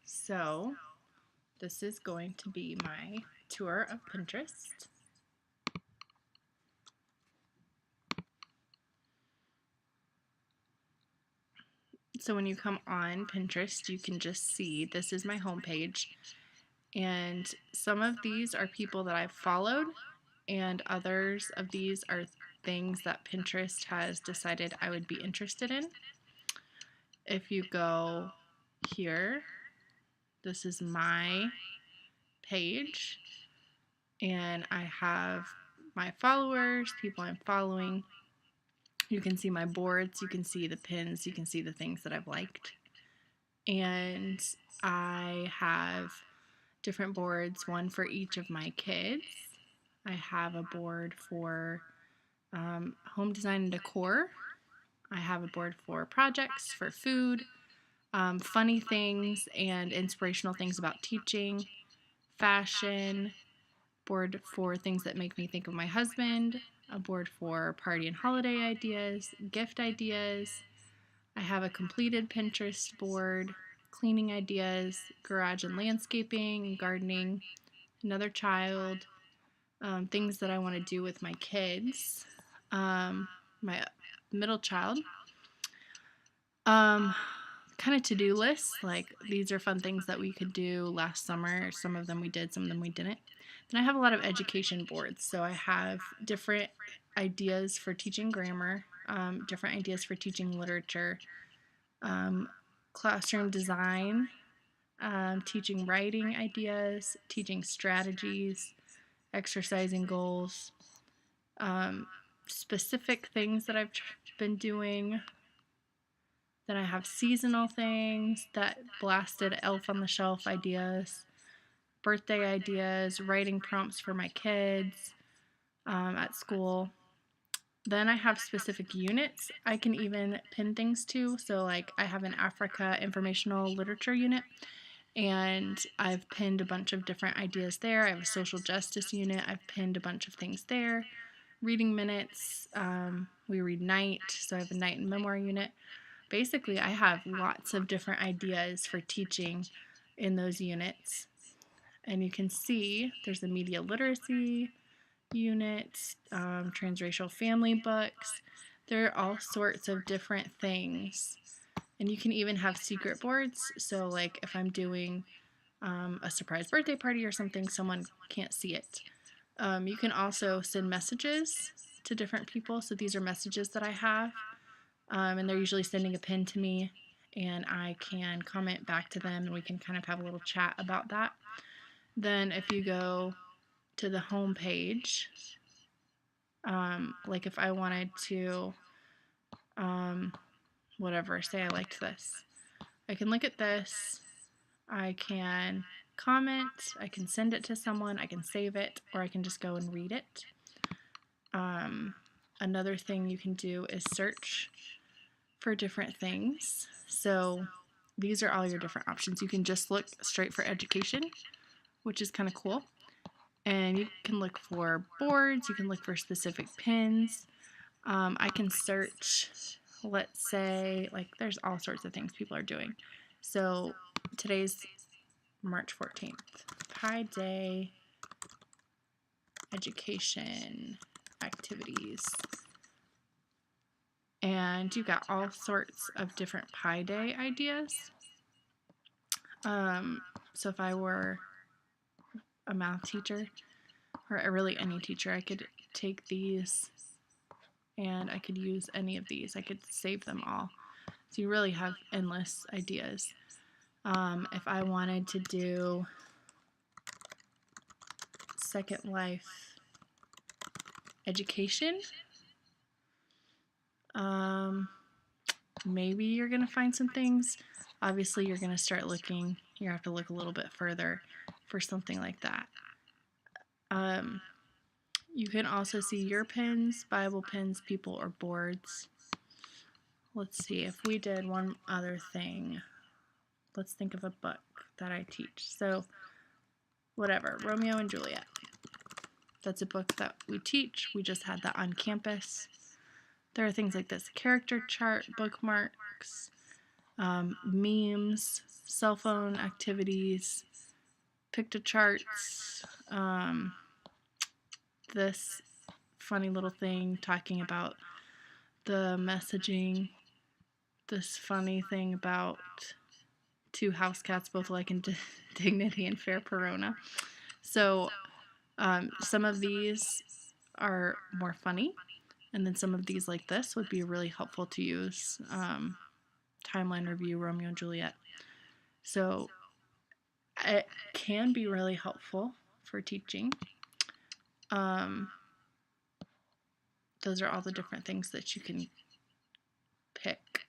So this is going to be my tour of Pinterest. So when you come on Pinterest, you can just see this is my homepage. And some of these are people that I've followed, and others of these are things that Pinterest has decided I would be interested in. If you go here, this is my page, and I have my followers, people I'm following. You can see my boards, you can see the pins, you can see the things that I've liked. And I have different boards, one for each of my kids. I have a board for home design and decor. I have a board for projects, for food, funny things and inspirational things about teaching, fashion, board for things that make me think of my husband, a board for party and holiday ideas, gift ideas. I have a completed Pinterest board, cleaning ideas, garage and landscaping, gardening, another child, things that I want to do with my kids, my middle child, kind of to-do lists, like these are fun things that we could do last summer. Some of them we did, some of them we didn't. Then I have a lot of education boards, so I have different ideas for teaching grammar, different ideas for teaching literature, classroom design, teaching writing ideas, teaching strategies, exercising goals, specific things that I've been doing. Then I have seasonal things, that blasted elf on the shelf ideas, birthday ideas, writing prompts for my kids at school. Then I have specific units I can even pin things to. So like I have an Africa informational literature unit, and I've pinned a bunch of different ideas there. I have a social justice unit. I've pinned a bunch of things there. Reading minutes. We read night, so I have a night and memoir unit. Basically, I have lots of different ideas for teaching in those units. And you can see there's a media literacy unit, transracial family books. There are all sorts of different things. And you can even have secret boards. So like if I'm doing a surprise birthday party or something, someone can't see it. You can also send messages to different people. So these are messages that I have. And they're usually sending a pin to me, and I can comment back to them, and we can kind of have a little chat about that. Then if you go to the home page, like if I wanted to, whatever, say I liked this, I can look at this, I can comment, I can send it to someone, I can save it, or I can just go and read it. Another thing you can do is search for different things. So these are all your different options. You can just look straight for education, which is kind of cool. And you can look for boards, you can look for specific pins. I can search, let's say, like there's all sorts of things people are doing. So today's March 14th, Pi Day education activities. And you got all sorts of different Pi Day ideas. So if I were a math teacher, or really any teacher, I could take these and I could use any of these. I could save them all. So you really have endless ideas. If I wanted to do Second Life education, maybe you're going to find some things. Obviously, you're going to start looking. You have to look a little bit further for something like that. You can also see your pins, Bible pins, people, or boards. Let's see if we did one other thing. Let's think of a book that I teach. So, whatever, Romeo and Juliet. That's a book that we teach. We just had that on campus. There are things like this, character chart, bookmarks, memes, cell phone activities, Pictocharts, this funny little thing talking about the messaging, this funny thing about two house cats both alike in dignity and fair Perona. So some of these are more funny, and then some of these like this would be really helpful to use. Timeline review, Romeo and Juliet. So it can be really helpful for teaching. Those are all the different things that you can pick.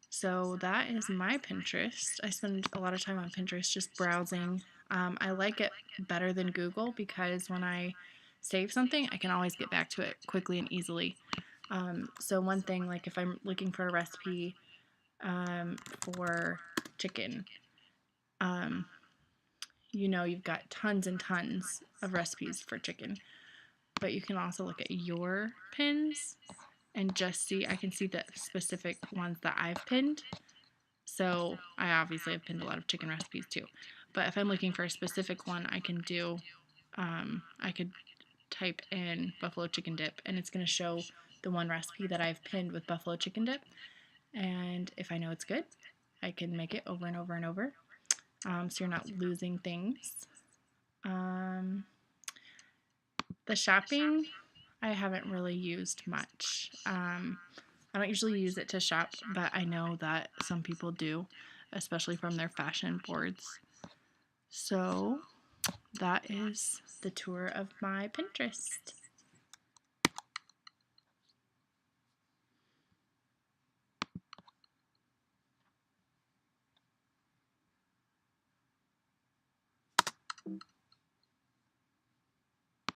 So that is my Pinterest. I spend a lot of time on Pinterest just browsing. I like it better than Google because when I save something, I can always get back to it quickly and easily. So one thing, like if I'm looking for a recipe for chicken, you've got tons and tons of recipes for chicken, but you can also look at your pins and just see, I can see the specific ones that I've pinned. So I obviously have pinned a lot of chicken recipes too. But if I'm looking for a specific one, I can do, I could type in buffalo chicken dip and it's going to show the one recipe that I've pinned with buffalo chicken dip. And if I know it's good, I can make it over and over and over. So you're not losing things. The shopping, I haven't really used much. I don't usually use it to shop, but I know that some people do, especially from their fashion boards. So that is the tour of my Pinterest.